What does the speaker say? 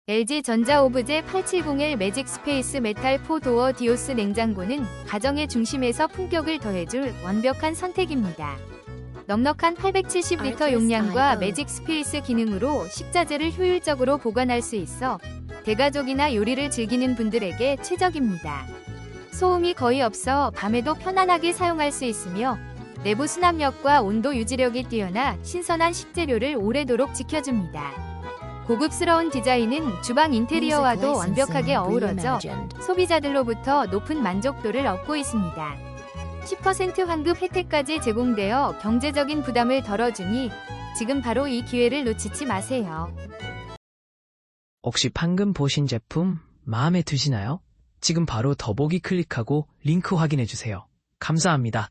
LG전자 오브제 870L 매직 스페이스 메탈 4도어 디오스 냉장고는 가정의 중심에서 품격을 더해줄 완벽한 선택입니다. 넉넉한 870리터 용량과 매직 스페이스 기능으로 식자재를 효율적으로 보관할 수 있어 대가족이나 요리를 즐기는 분들에게 최적입니다. 소음이 거의 없어 밤에도 편안하게 사용할 수 있으며 내부 수납력과 온도 유지력이 뛰어나 신선한 식재료를 오래도록 지켜줍니다. 고급스러운 디자인은 주방 인테리어와도 완벽하게 어우러져 소비자들로부터 높은 만족도를 얻고 있습니다. 10% 환급 혜택까지 제공되어 경제적인 부담을 덜어주니 지금 바로 이 기회를 놓치지 마세요. 혹시 방금 보신 제품 마음에 드시나요? 지금 바로 더보기 클릭하고 링크 확인해주세요. 감사합니다.